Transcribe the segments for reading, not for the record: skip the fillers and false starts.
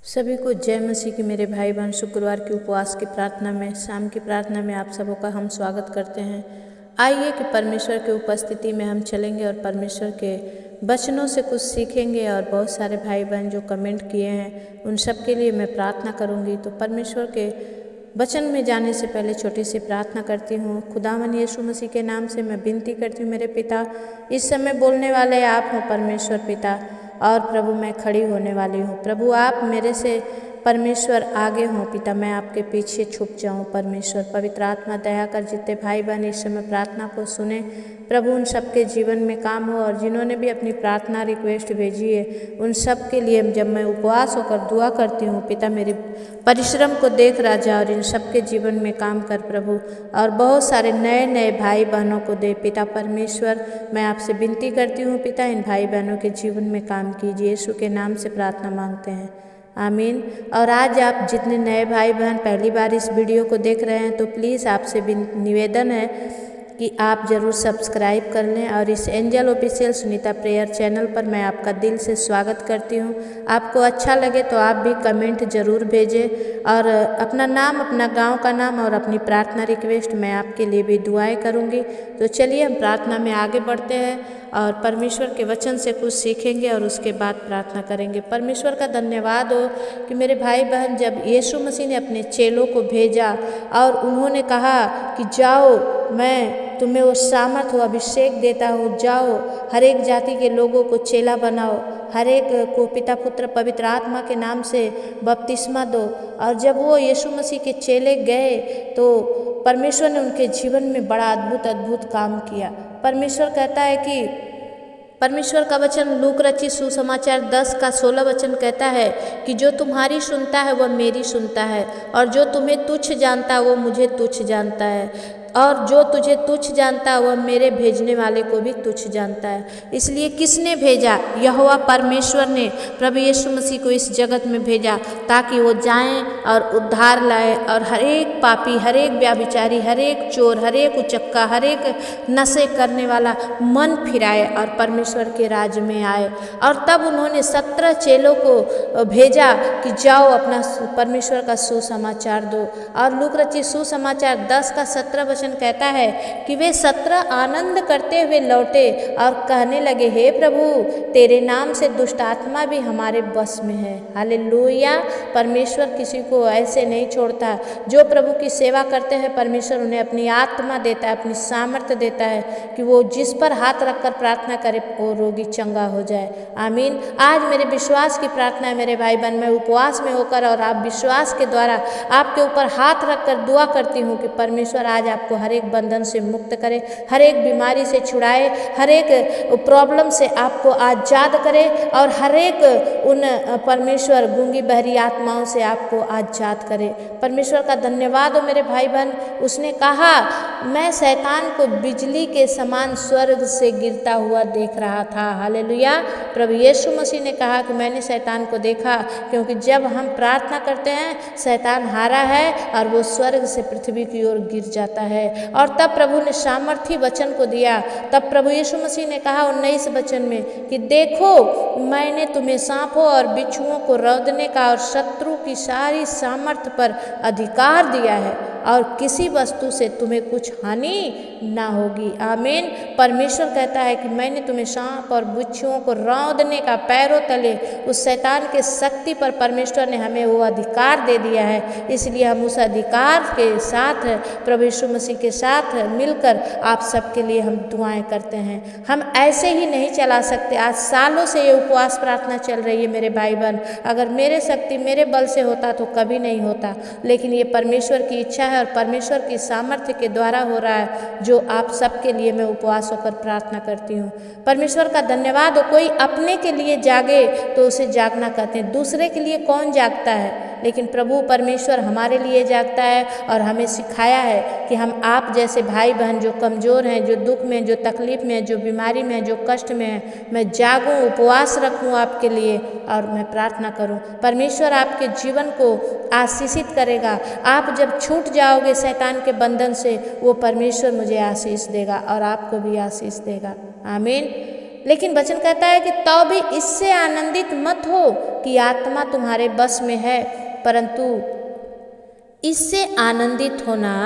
सभी को जय मसीह की मेरे भाई बहन। शुक्रवार की उपवास की प्रार्थना में, शाम की प्रार्थना में आप सबों का हम स्वागत करते हैं। आइए कि परमेश्वर की उपस्थिति में हम चलेंगे और परमेश्वर के वचनों से कुछ सीखेंगे। और बहुत सारे भाई बहन जो कमेंट किए हैं उन सब के लिए मैं प्रार्थना करूंगी। तो परमेश्वर के वचन में जाने से पहले छोटी सी प्रार्थना करती हूँ। खुदावन यीशु मसीह के नाम से मैं विनती करती हूँ, मेरे पिता, इस समय बोलने वाले आप हो परमेश्वर पिता, और प्रभु मैं खड़ी होने वाली हूँ। प्रभु आप मेरे से परमेश्वर आगे हों पिता, मैं आपके पीछे छुप जाऊँ। परमेश्वर पवित्र आत्मा दया कर जितने भाई बहन इस समय प्रार्थना को सुने, प्रभु उन सबके जीवन में काम हो। और जिन्होंने भी अपनी प्रार्थना रिक्वेस्ट भेजी है उन सब के लिए जब मैं उपवास होकर दुआ करती हूँ पिता, मेरी परिश्रम को देख राजा और इन सबके जीवन में काम कर प्रभु। और बहुत सारे नए नए भाई बहनों को दे पिता परमेश्वर, मैं आपसे विनती करती हूँ पिता, इन भाई बहनों के जीवन में काम कीजिए। यीशु के नाम से प्रार्थना मांगते हैं, आमीन। और आज आप जितने नए भाई बहन पहली बार इस वीडियो को देख रहे हैं तो प्लीज़ आपसे निवेदन है कि आप ज़रूर सब्सक्राइब कर लें। और इस angel official Sunita prayer channel पर मैं आपका दिल से स्वागत करती हूँ। आपको अच्छा लगे तो आप भी कमेंट ज़रूर भेजें और अपना नाम, अपना गांव का नाम और अपनी प्रार्थना रिक्वेस्ट, मैं आपके लिए भी दुआएं करूँगी। तो चलिए हम प्रार्थना में आगे बढ़ते हैं और परमेश्वर के वचन से कुछ सीखेंगे और उसके बाद प्रार्थना करेंगे। परमेश्वर का धन्यवाद हो कि मेरे भाई बहन, जब यीशु मसीह ने अपने चेलों को भेजा और उन्होंने कहा कि जाओ, मैं तुम्हें वो सामर्थ हो अभिषेक देता हूँ, जाओ हर एक जाति के लोगों को चेला बनाओ, हर एक को पिता पुत्र पवित्र आत्मा के नाम से बपतिस्मा दो। और जब वो यीशु मसीह के चेले गए तो परमेश्वर ने उनके जीवन में बड़ा अद्भुत काम किया। परमेश्वर कहता है कि परमेश्वर का वचन लूक रचित सुसमाचार 10 का 16 वचन कहता है कि जो तुम्हारी सुनता है वह मेरी सुनता है, और जो तुम्हें तुच्छ जानता है वो मुझे तुच्छ जानता है, और जो तुझे तुच्छ जानता है वह मेरे भेजने वाले को भी तुच्छ जानता है। इसलिए किसने भेजा? यहोवा परमेश्वर ने प्रभु यीशु मसीह को इस जगत में भेजा ताकि वो जाएं और उद्धार लाए और हर एक पापी, हर एक व्याभिचारी, हर एक चोर, हर एक उचक्का, हर एक नशे करने वाला मन फिराए और परमेश्वर के राज्य में आए। और तब उन्होंने 17 चेलों को भेजा कि जाओ अपना परमेश्वर का सुसमाचार दो। और लूक रचित सुसमाचार 10 का 17 कहता है कि वे 17 आनंद करते हुए लौटे और कहने लगे, हे प्रभु, तेरे नाम से दुष्ट आत्मा भी हमारे बस में है। हालेलुया। परमेश्वर किसी को ऐसे नहीं छोड़ता। जो प्रभु की सेवा करते हैं परमेश्वर उन्हें अपनी आत्मा देता है, अपनी सामर्थ्य देता है कि वो जिस पर हाथ रखकर प्रार्थना करे वो रोगी चंगा हो जाए। आमीन। आज मेरे विश्वास की प्रार्थना है मेरे भाई बहन, मैं उपवास में होकर और आप विश्वास के द्वारा आपके ऊपर हाथ रखकर दुआ करती हूँ कि परमेश्वर आज आपको हर एक बंधन से मुक्त करे, हर एक बीमारी से छुड़ाए, हर एक प्रॉब्लम से आपको आजाद करे और हर एक उन परमेश्वर गूंगी बहरी आत्माओं से आपको आजाद करे। परमेश्वर का धन्यवाद हो मेरे भाई बहन। उसने कहा, मैं शैतान को बिजली के समान स्वर्ग से गिरता हुआ देख रहा था। हालेलुया। प्रभु यीशु मसीह ने कहा कि मैंने शैतान को देखा, क्योंकि जब हम प्रार्थना करते हैं शैतान हारा है और वो स्वर्ग से पृथ्वी की ओर गिर जाता है। और तब प्रभु ने सामर्थी वचन को दिया। तब प्रभु यीशु मसीह ने कहा 19 वचन में कि देखो, मैंने तुम्हें सांपों और बिच्छुओं को रौंदने का और शत्रु की सारी सामर्थ पर अधिकार दिया है, और किसी वस्तु से तुम्हें कुछ हानि ना होगी। आमीन। परमेश्वर कहता है कि मैंने तुम्हें सांप और बिच्छुओं को रौंदने का, पैरों तले उस शैतान के शक्ति पर परमेश्वर ने हमें वो अधिकार दे दिया है। इसलिए हम उस अधिकार के साथ प्रभु यीशु मसीह के साथ मिलकर आप सबके लिए हम दुआएं करते हैं। हम ऐसे ही नहीं चला सकते। आज सालों से ये उपवास प्रार्थना चल रही है मेरे भाई बहन। अगर मेरे शक्ति, मेरे बल से होता तो कभी नहीं होता, लेकिन ये परमेश्वर की इच्छा है और परमेश्वर की सामर्थ्य के द्वारा हो रहा है, जो आप सबके लिए मैं उपवास होकर प्रार्थना करती हूँ। परमेश्वर का धन्यवाद हो। कोई अपने के लिए जागे तो उसे जागना कहते हैं। दूसरे के लिए कौन जागता है? लेकिन प्रभु परमेश्वर हमारे लिए जागता है और हमें सिखाया है कि हम आप जैसे भाई बहन जो कमज़ोर हैं, जो दुख में, जो तकलीफ़ में, जो बीमारी में, जो कष्ट में हैं, मैं जागूं, उपवास रखूं आपके लिए और मैं प्रार्थना करूं। परमेश्वर आपके जीवन को आशीषित करेगा। आप जब छूट जाओगे शैतान के बंधन से, वो परमेश्वर मुझे आशीष देगा और आपको भी आशीष देगा। आमीन। लेकिन वचन कहता है कि तो भी इससे आनंदित मत हो कि आत्मा तुम्हारे बस में है, परंतु इससे आनंदित होना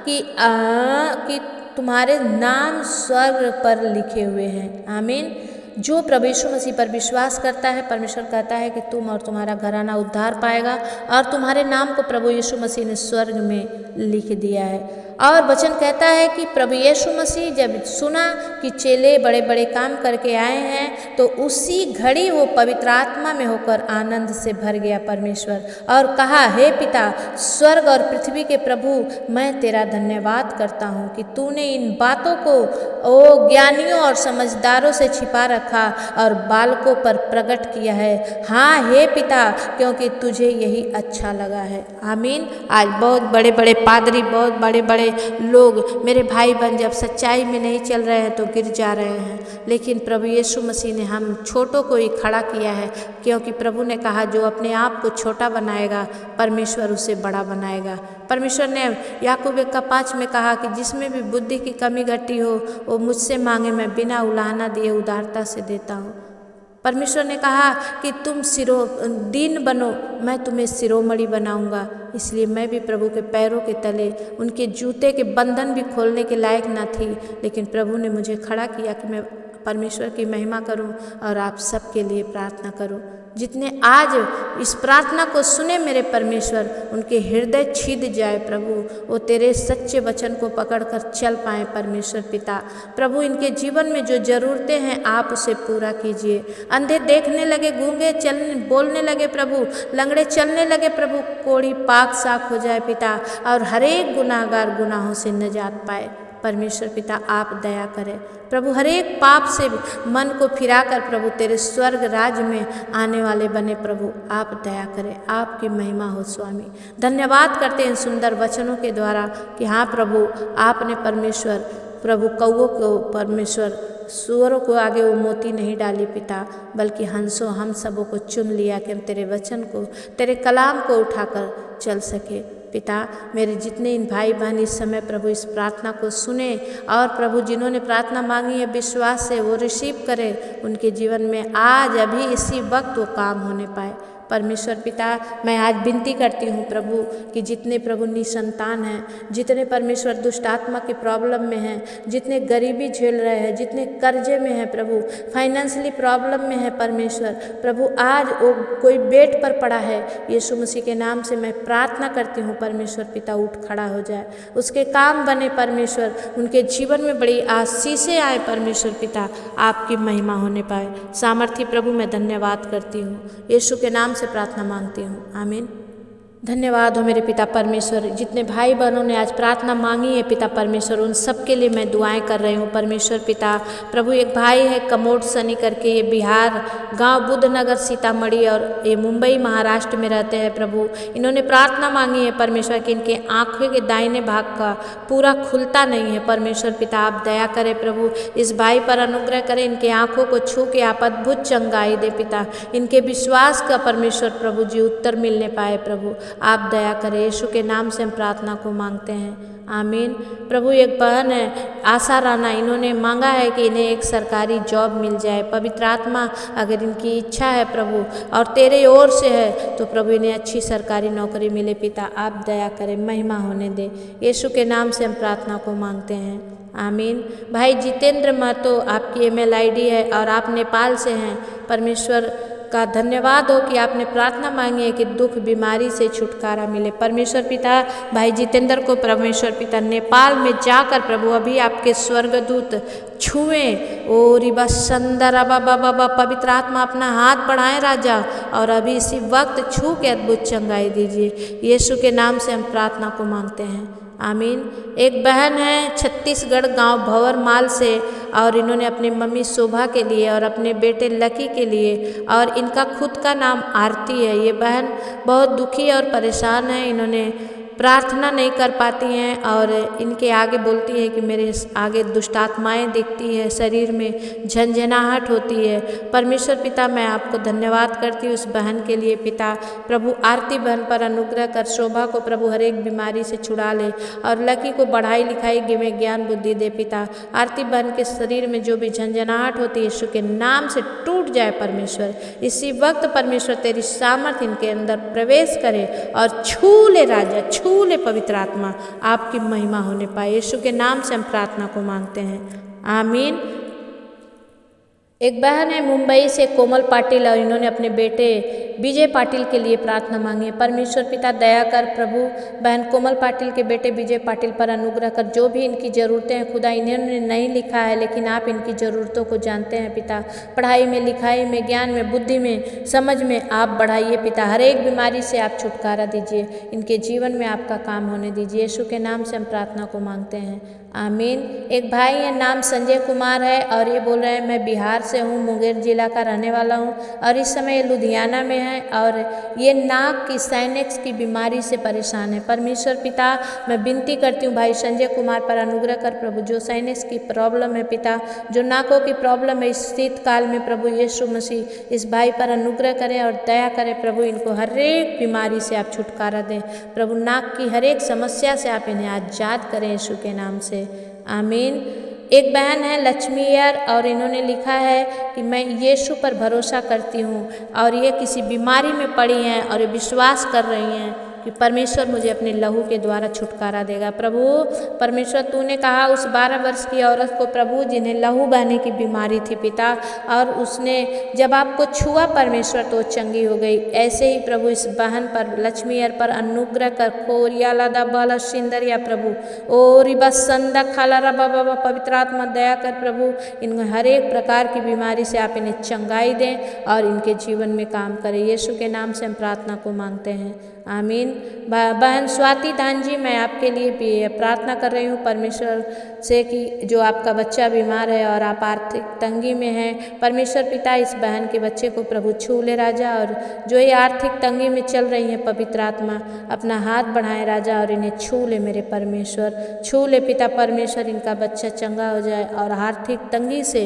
कि तुम्हारे नाम स्वर्ग पर लिखे हुए हैं। आमीन। जो प्रभु यीशु मसीह पर विश्वास करता है, परमेश्वर कहता है कि तुम और तुम्हारा घराना उद्धार पाएगा और तुम्हारे नाम को प्रभु यीशु मसीह ने स्वर्ग में लिख दिया है। और वचन कहता है कि प्रभु यीशु मसीह जब सुना कि चेले बड़े बड़े काम करके आए हैं, तो उसी घड़ी वो पवित्र आत्मा में होकर आनंद से भर गया परमेश्वर, और कहा, हे पिता, स्वर्ग और पृथ्वी के प्रभु, मैं तेरा धन्यवाद करता हूँ कि तूने इन बातों को ज्ञानियों और समझदारों से छिपा रखा और बालकों पर प्रकट किया है। हाँ हे पिता, क्योंकि तुझे यही अच्छा लगा है। आमीन। आज बहुत बड़े बड़े पादरी, बहुत बड़े बड़े लोग, मेरे भाई बहन, जब सच्चाई में नहीं चल रहे हैं तो गिर जा रहे हैं, लेकिन प्रभु यीशु मसीह ने हम छोटों को ही खड़ा किया है, क्योंकि प्रभु ने कहा, जो अपने आप को छोटा बनाएगा परमेश्वर उसे बड़ा बनाएगा। परमेश्वर ने याकूब 1:5 में कहा कि जिसमें भी बुद्धि की कमी घटी हो वो मुझसे मांगे, मैं बिना उलाहना दिए उदारता से देता हूँ। परमेश्वर ने कहा कि तुम दीन बनो, मैं तुम्हें शिरोमणि बनाऊंगा। इसलिए मैं भी प्रभु के पैरों के तले, उनके जूते के बंधन भी खोलने के लायक ना थी, लेकिन प्रभु ने मुझे खड़ा किया कि मैं परमेश्वर की महिमा करूं और आप सबके लिए प्रार्थना करूं। जितने आज इस प्रार्थना को सुने मेरे परमेश्वर, उनके हृदय छिद जाए प्रभु, वो तेरे सच्चे वचन को पकड़कर चल पाए परमेश्वर पिता। प्रभु, इनके जीवन में जो ज़रूरतें हैं आप उसे पूरा कीजिए। अंधे देखने लगे, गूंगे बोलने लगे प्रभु, लंगड़े चलने लगे प्रभु, कोढ़ी पाक साफ हो जाए पिता, और हर एक गुनाहगार गुनाहों से निजात पाए परमेश्वर पिता। आप दया करें प्रभु, हर एक पाप से मन को फिराकर प्रभु तेरे स्वर्ग राज्य में आने वाले बने प्रभु। आप दया करें, आपकी महिमा हो स्वामी। धन्यवाद करते हैं इन सुंदर वचनों के द्वारा कि हाँ प्रभु, आपने परमेश्वर प्रभु कौओं को, परमेश्वर सूअरों को आगे वो मोती नहीं डाली पिता, बल्कि हंसों हम सबों को चुन लिया कि हम तेरे वचन को, तेरे कलाम को उठाकर चल सके पिता। मेरे जितने इन भाई बहन इस समय प्रभु इस प्रार्थना को सुने, और प्रभु जिन्होंने प्रार्थना मांगी है विश्वास से वो रिसीव करें, उनके जीवन में आज अभी इसी वक्त वो काम होने पाए परमेश्वर पिता। मैं आज विनती करती हूँ प्रभु कि जितने प्रभु निसंतान हैं, जितने परमेश्वर दुष्ट आत्मा की प्रॉब्लम में हैं, जितने गरीबी झेल रहे हैं, जितने कर्जे में हैं प्रभु, फाइनेंशियली प्रॉब्लम में है परमेश्वर प्रभु, आज वो कोई बेड पर पड़ा है, यीशु मसीह के नाम से मैं प्रार्थना करती हूँ परमेश्वर पिता, उठ खड़ा हो जाए, उसके काम बने परमेश्वर, उनके जीवन में बड़ी आशीषें आए परमेश्वर पिता, आपकी महिमा होने पाए। सामर्थी प्रभु मैं धन्यवाद करती हूँ, यीशु के नाम से प्रार्थना मांगती हूँ, आमीन। धन्यवाद हो मेरे पिता परमेश्वर। जितने भाई बहनों ने आज प्रार्थना मांगी है पिता परमेश्वर, उन सब के लिए मैं दुआएं कर रही हूँ परमेश्वर पिता। प्रभु एक भाई है कमोड सनी करके, ये बिहार गांव बुद्धनगर सीतामढ़ी और ये मुंबई महाराष्ट्र में रहते हैं प्रभु। इन्होंने प्रार्थना मांगी है परमेश्वर कि इनके आँखों के दाहिने भाग का पूरा खुलता नहीं है परमेश्वर पिता, आप दया करें प्रभु, इस भाई पर अनुग्रह करें, इनके आँखों को छू के आप अद्भुत चंगाई दे पिता, इनके विश्वास का परमेश्वर प्रभु जी उत्तर मिलने पाए प्रभु, आप दया करें। यीशु के नाम से हम प्रार्थना को मांगते हैं, आमीन। प्रभु एक बहन है आशा राणा, इन्होंने मांगा है कि इन्हें एक सरकारी जॉब मिल जाए। पवित्र आत्मा अगर इनकी इच्छा है प्रभु और तेरे ओर से है तो प्रभु इन्हें अच्छी सरकारी नौकरी मिले पिता, आप दया करें, महिमा होने दे। यीशु के नाम से हम प्रार्थना को मांगते हैं, आमीन। भाई जितेंद्र महतो, आपकी ईमेल आईडी है और आप नेपाल से हैं। परमेश्वर का धन्यवाद हो कि आपने प्रार्थना मांगी है कि दुख बीमारी से छुटकारा मिले परमेश्वर पिता। भाई जितेंद्र को परमेश्वर पिता नेपाल में जाकर प्रभु अभी आपके स्वर्गदूत छुएं, ओ रिबा संदर बाबा, पवित्र आत्मा अपना हाथ बढ़ाएं राजा, और अभी इसी वक्त छू के अद्भुत चंगाई दीजिए। यीशु के नाम से हम प्रार्थना को मांगते हैं, आमीन। एक बहन है छत्तीसगढ़ गांव भंवरमाल से, और इन्होंने अपनी मम्मी शोभा के लिए और अपने बेटे लकी के लिए, और इनका खुद का नाम आरती है। ये बहन बहुत दुखी और परेशान है। इन्होंने प्रार्थना नहीं कर पाती हैं और इनके आगे बोलती हैं कि मेरे आगे दुष्ट आत्माएँ दिखती है, शरीर में झंझनाहट होती है। परमेश्वर पिता मैं आपको धन्यवाद करती हूँ उस बहन के लिए पिता। प्रभु आरती बहन पर अनुग्रह कर, शोभा को प्रभु हर एक बीमारी से छुड़ा ले और लकी को पढ़ाई लिखाई में ज्ञान बुद्धि दे पिता। आरती बहन के शरीर में जो भी झंझनाहट होती है यीशु के नाम से टूट जाए परमेश्वर। इसी वक्त परमेश्वर तेरी सामर्थ्य इनके अंदर प्रवेश करे और छू ले राजा, छू ले पवित्र आत्मा, आपकी महिमा होने पाए। यीशु के नाम से हम प्रार्थना को मांगते हैं, आमीन। एक बहन है मुंबई से कोमल पाटिल और इन्होंने अपने बेटे विजय पाटिल के लिए प्रार्थना मांगी है। परमेश्वर पिता दया कर प्रभु बहन कोमल पाटिल के बेटे विजय पाटिल पर अनुग्रह कर। जो भी इनकी ज़रूरतें हैं खुदा इन्होंने नहीं लिखा है लेकिन आप इनकी ज़रूरतों को जानते हैं पिता। पढ़ाई में, लिखाई में, ज्ञान में, बुद्धि में, समझ में आप बढ़ाइए पिता। हर एक बीमारी से आप छुटकारा दीजिए, इनके जीवन में आपका काम होने दीजिए। यीशु के नाम से हम प्रार्थना को मांगते हैं, आमीन। एक भाई है नाम संजय कुमार है और ये बोल रहे हैं मैं बिहार से हूँ, मुंगेर जिला का रहने वाला हूँ और इस समय लुधियाना में है और ये नाक की साइनेक्स की बीमारी से परेशान है। परमेश्वर पिता मैं विनती करती हूँ भाई संजय कुमार पर अनुग्रह कर प्रभु। जो साइनेक्स की प्रॉब्लम है पिता, जो नाकों की प्रॉब्लम है इस शीतकाल में प्रभु यीशु मसीह इस भाई पर अनुग्रह करें और दया करें प्रभु। इनको हर एक बीमारी से आप छुटकारा दें प्रभु। नाक की हर एक समस्या से आप इन्हें आजाद करें यीशु के नाम से, आमीन। एक बहन है लक्ष्मीयर और इन्होंने लिखा है कि मैं यीशु पर भरोसा करती हूँ और ये किसी बीमारी में पड़ी हैं और ये विश्वास कर रही हैं कि परमेश्वर मुझे अपने लहू के द्वारा छुटकारा देगा। प्रभु परमेश्वर तूने कहा उस 12 वर्ष की औरत को प्रभु जिन्हें लहू बहने की बीमारी थी पिता और उसने जब आपको छुआ परमेश्वर तो चंगी हो गई। ऐसे ही प्रभु इस बहन पर लक्ष्मीयर पर अनुग्रह कर। कोरिया लादा बाला सिंदरिया प्रभु ओरी बसंदा खाला रबा बाबा पवित्र आत्मा दया कर प्रभु। इनको हर एक प्रकार की बीमारी से आप इन्हें चंगाई दें और इनके जीवन में काम करें। यीशु के नाम से हम प्रार्थना को मांगते हैं, आमीन। बहन स्वाति दान जी मैं आपके लिए भी प्रार्थना कर रही हूँ परमेश्वर से कि जो आपका बच्चा बीमार है और आप आर्थिक तंगी में हैं, परमेश्वर पिता इस बहन के बच्चे को प्रभु छू ले राजा। और जो ये आर्थिक तंगी में चल रही हैं पवित्र आत्मा अपना हाथ बढ़ाए राजा और इन्हें छू ले मेरे परमेश्वर, छू ले पिता परमेश्वर। इनका बच्चा चंगा हो जाए और आर्थिक तंगी से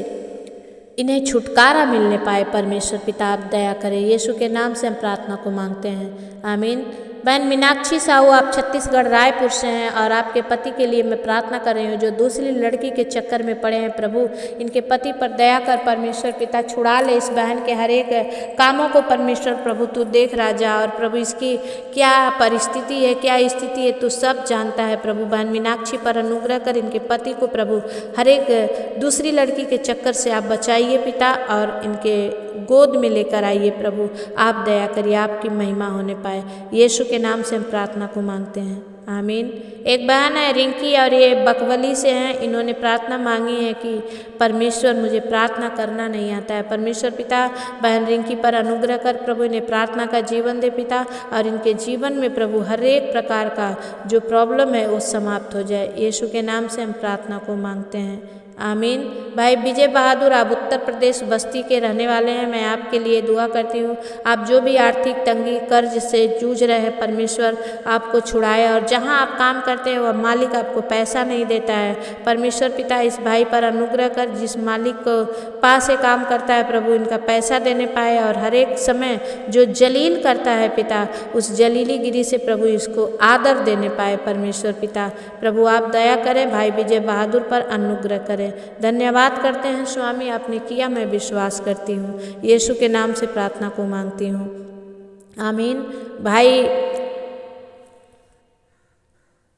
इन्हें छुटकारा मिलने पाए परमेश्वर पिता आप दया करें। यीशु के नाम से हम प्रार्थना को मांगते हैं, आमीन। बहन मीनाक्षी साहू आप छत्तीसगढ़ रायपुर से हैं और आपके पति के लिए मैं प्रार्थना कर रही हूँ जो दूसरी लड़की के चक्कर में पड़े हैं प्रभु। इनके पति पर दया कर परमेश्वर पिता, छुड़ा ले इस बहन के हर एक कामों को परमेश्वर प्रभु तू देख राजा। और प्रभु इसकी क्या परिस्थिति है, क्या स्थिति है, तू सब जानता है प्रभु। बहन मीनाक्षी पर अनुग्रह कर, इनके पति को प्रभु हर एक दूसरी लड़की के चक्कर से आप बचाइए पिता और इनके गोद में लेकर आइए प्रभु। आप दया करिए, आपकी महिमा होने पाए। यीशु के नाम से हम प्रार्थना को मांगते हैं, आमीन। एक बहन है रिंकी और ये बकवली से हैं। इन्होंने प्रार्थना मांगी है कि परमेश्वर मुझे प्रार्थना करना नहीं आता है। परमेश्वर पिता बहन रिंकी पर अनुग्रह कर प्रभु, इन्हें प्रार्थना का जीवन दे पिता और इनके जीवन में प्रभु हर एक प्रकार का जो प्रॉब्लम है वो समाप्त हो जाए। यीशु के नाम से हम प्रार्थना को मांगते हैं, आमीन। भाई विजय बहादुर आप उत्तर प्रदेश बस्ती के रहने वाले हैं। मैं आपके लिए दुआ करती हूँ। आप जो भी आर्थिक तंगी कर्ज से जूझ रहे हैं परमेश्वर आपको छुड़ाए। और जहाँ आप काम करते हैं वह मालिक आपको पैसा नहीं देता है, परमेश्वर पिता इस भाई पर अनुग्रह कर। जिस मालिक को पास से काम करता है प्रभु इनका पैसा देने पाए और हर एक समय जो जलील करता है पिता उस जलीली गिरी से प्रभु इसको आदर देने पाए परमेश्वर पिता। प्रभु आप दया करें, भाई विजय बहादुर पर अनुग्रह करें। धन्यवाद करते हैं स्वामी, आपने किया मैं विश्वास करती हूँ। यीशु के नाम से प्रार्थना को मांगती हूँ, आमीन। भाई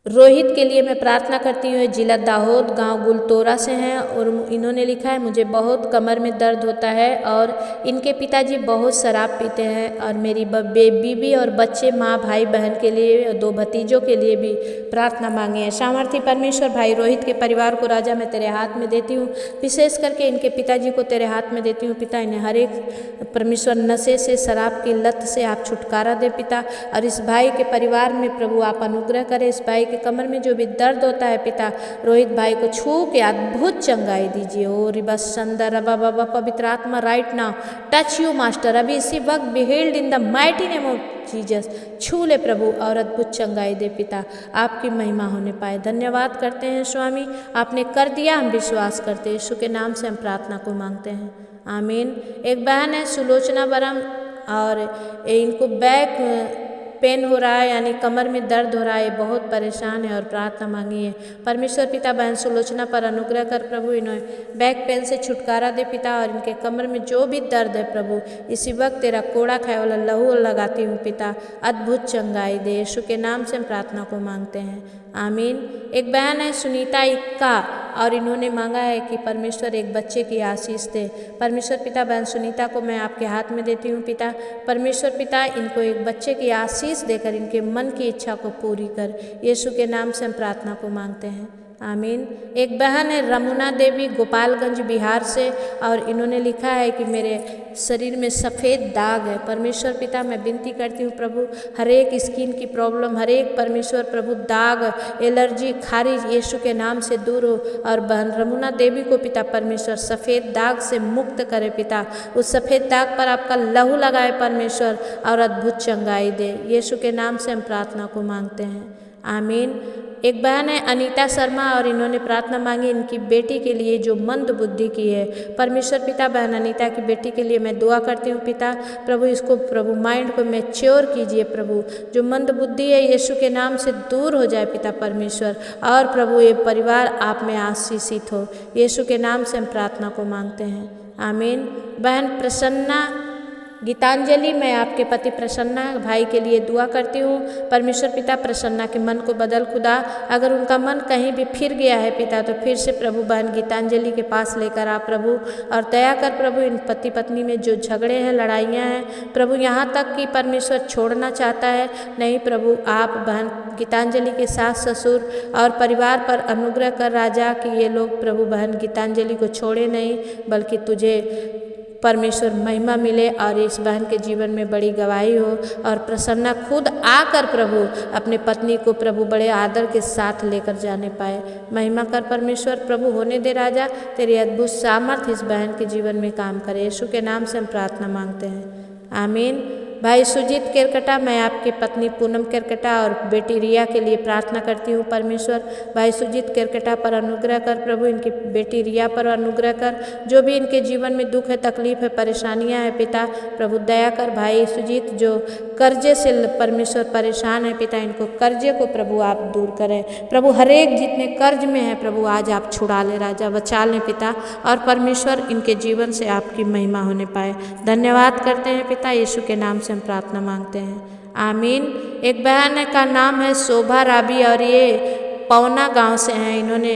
रोहित के लिए मैं प्रार्थना करती हूँ। जिला दाहोद, गांव गुलतोरा से हैं और इन्होंने लिखा है मुझे बहुत कमर में दर्द होता है और इनके पिताजी बहुत शराब पीते हैं और मेरी बीबी और बच्चे, माँ, भाई, बहन के लिए और 2 भतीजों के लिए भी प्रार्थना मांगे हैं। सामर्थी परमेश्वर भाई रोहित के परिवार को राजा मैं तेरे हाथ में देती हूँ, विशेष करके इनके पिताजी को तेरे हाथ में देती हूँ पिता। इन्हें हर एक परमेश्वर नशे से, शराब की लत से आप छुटकारा दे पिता। और इस भाई के परिवार में प्रभु आप अनुग्रह करें। इस भाई कि कमर में जो भी दर्द होता है पिता, रोहित भाई को छू के अद्भुत चंगाई दीजिए। ओ रिबस संदर बाबा, पवित्र आत्मा right now touch you master, अभी इसी वक्त be healed in the mighty name of Jesus. छू ले प्रभु और अद्भुत चंगाई दे पिता, आपकी महिमा होने पाए। धन्यवाद करते हैं स्वामी, आपने कर दिया, हम विश्वास करते हैं। यीशु के नाम से हम प्रार्थना को मांगते हैं, आमीन। एक बहन है सुलोचना बरम, और इनको बैक पेन हो रहा है, यानी कमर में दर्द हो रहा है, बहुत परेशान है और प्रार्थना मांगी है। परमेश्वर पिता बहन सुलोचना पर अनुग्रह कर प्रभु, इन्हें बैक पेन से छुटकारा दे पिता, और इनके कमर में जो भी दर्द है प्रभु, इसी वक्त तेरा कोड़ा खाए वाला लहू लगाती हूँ पिता, अद्भुत चंगाई दे। यीशु के नाम से हम प्रार्थना को मांगते हैं, आमीन। एक बहन है सुनीता इक्का, और इन्होंने मांगा है कि परमेश्वर एक बच्चे की आशीष दे। परमेश्वर पिता बहन सुनीता को मैं आपके हाथ में देती हूँ पिता। परमेश्वर पिता इनको एक बच्चे की आशीष देकर इनके मन की इच्छा को पूरी कर। यीशु के नाम से हम प्रार्थना को मांगते हैं, आमीन। एक बहन है रमुना देवी गोपालगंज बिहार से, और इन्होंने लिखा है कि मेरे शरीर में सफ़ेद दाग है। परमेश्वर पिता मैं विनती करती हूँ प्रभु, हर एक स्किन की प्रॉब्लम, हर एक परमेश्वर प्रभु दाग, एलर्जी, खारिज यीशु के नाम से दूर हो, और बहन रमुना देवी को पिता परमेश्वर सफ़ेद दाग से मुक्त करे पिता। उस सफ़ेद दाग पर आपका लहू लगाए परमेश्वर, और अद्भुत चंगाई दे। यीशु के नाम से हम प्रार्थना को मांगते हैं, आमीन। एक बहन है अनीता शर्मा, और इन्होंने प्रार्थना मांगी इनकी बेटी के लिए जो मंद बुद्धि की है। परमेश्वर पिता बहन अनीता की बेटी के लिए मैं दुआ करती हूँ पिता, प्रभु इसको प्रभु माइंड को मैच्योर कीजिए प्रभु, जो मंद बुद्धि है यीशु के नाम से दूर हो जाए पिता परमेश्वर, और प्रभु ये परिवार आप में आशीषित हो। यीशु के नाम से हम प्रार्थना को मांगते हैं, आमीन। बहन प्रसन्ना गीतांजलि, मैं आपके पति प्रसन्ना भाई के लिए दुआ करती हूँ। परमेश्वर पिता प्रसन्ना के मन को बदल खुदा, अगर उनका मन कहीं भी फिर गया है पिता, तो फिर से प्रभु बहन गीतांजलि के पास लेकर आ प्रभु, और दया कर प्रभु इन पति पत्नी में जो झगड़े हैं, लड़ाइयाँ हैं प्रभु, यहाँ तक कि परमेश्वर छोड़ना चाहता है, नहीं प्रभु आप बहन गीतांजलि के सास ससुर और परिवार पर अनुग्रह कर राजा, कि ये लोग प्रभु बहन गीतांजलि को छोड़े नहीं, बल्कि तुझे परमेश्वर महिमा मिले, और इस बहन के जीवन में बड़ी गवाही हो, और प्रसन्ना खुद आकर प्रभु अपने पत्नी को प्रभु बड़े आदर के साथ लेकर जाने पाए। महिमा कर परमेश्वर प्रभु, होने दे राजा, तेरी अद्भुत सामर्थ्य इस बहन के जीवन में काम करे। यीशु के नाम से हम प्रार्थना मांगते हैं, आमीन। भाई सुजीत केरकटा, मैं आपके पत्नी पूनम केरकटा और बेटी रिया के लिए प्रार्थना करती हूँ परमेश्वर। भाई सुजीत केरकटा पर अनुग्रह कर प्रभु, इनकी बेटी रिया पर अनुग्रह कर, जो भी इनके जीवन में दुख है, तकलीफ है, परेशानियाँ हैं पिता प्रभु दया कर। भाई सुजीत जो कर्जे से परमेश्वर परेशान है पिता, इनको कर्जे को प्रभु आप दूर करें प्रभु, हर एक जितने कर्ज में है प्रभु आज आप छुड़ा ले राजा, बचा लें पिता, और परमेश्वर इनके जीवन से आपकी महिमा होने पाए। धन्यवाद करते हैं पिता, यीशु के नाम से हम प्रार्थना मांगते हैं, आमीन। एक बहन का नाम है शोभा राबी, और ये पवना गांव से हैं। इन्होंने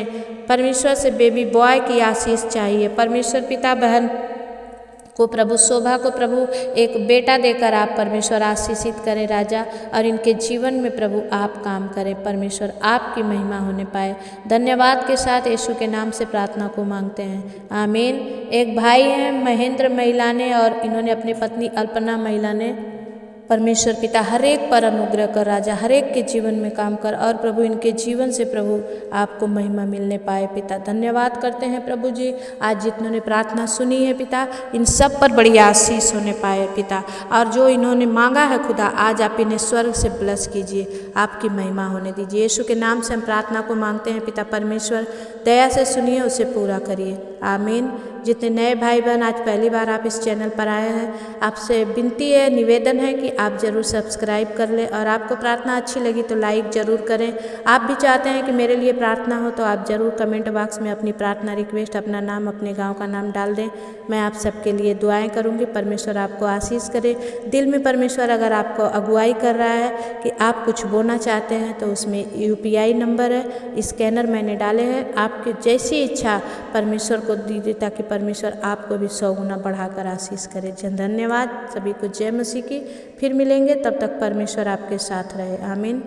परमेश्वर से बेबी बॉय की आशीष चाहिए। परमेश्वर पिता बहन को प्रभु, शोभा को प्रभु एक बेटा देकर आप परमेश्वर आशीषित करें राजा, और इनके जीवन में प्रभु आप काम करें परमेश्वर, आपकी महिमा होने पाए। धन्यवाद के साथ यीशु के नाम से प्रार्थना को मांगते हैं, आमीन। एक भाई हैं महेंद्र महिला ने, और इन्होंने अपनी पत्नी अल्पना महिला ने। परमेश्वर पिता हर एक पर अनुग्रह कर राजा, हर एक के जीवन में काम कर, और प्रभु इनके जीवन से प्रभु आपको महिमा मिलने पाए पिता। धन्यवाद करते हैं प्रभु जी, आज जितनों प्रार्थना सुनी है पिता, इन सब पर बड़ी आशीष होने पाए पिता, और जो इन्होंने मांगा है खुदा आज आप इन्हें स्वर्ग से ब्लेस कीजिए, आपकी महिमा होने दीजिए। यीशु के नाम से हम प्रार्थना को मांगते हैं पिता परमेश्वर, दया से सुनिए, उसे पूरा करिए, आमीन। जितने नए भाई बहन आज पहली बार आप इस चैनल पर आए हैं, आपसे विनती है, निवेदन है कि आप ज़रूर सब्सक्राइब कर लें, और आपको प्रार्थना अच्छी लगी तो लाइक ज़रूर करें। आप भी चाहते हैं कि मेरे लिए प्रार्थना हो, तो आप ज़रूर कमेंट बॉक्स में अपनी प्रार्थना रिक्वेस्ट, अपना नाम, अपने गांव का नाम डाल दें। मैं आप सबके लिए दुआएं करूंगी। परमेश्वर आपको आशीष करे। दिल में परमेश्वर अगर आपको अगुवाई कर रहा है कि आप कुछ बोलना चाहते हैं, तो उसमें UPI नंबर है, स्कैनर मैंने डाले हैं, आपकी जैसी इच्छा परमेश्वर को दीजिए, ताकि परमेश्वर आपको भी 100 गुना बढ़ाकर आशीष करे। धन्यवाद सभी को, जय मसीह की। फिर मिलेंगे, तब तक परमेश्वर आपके साथ रहे, आमीन।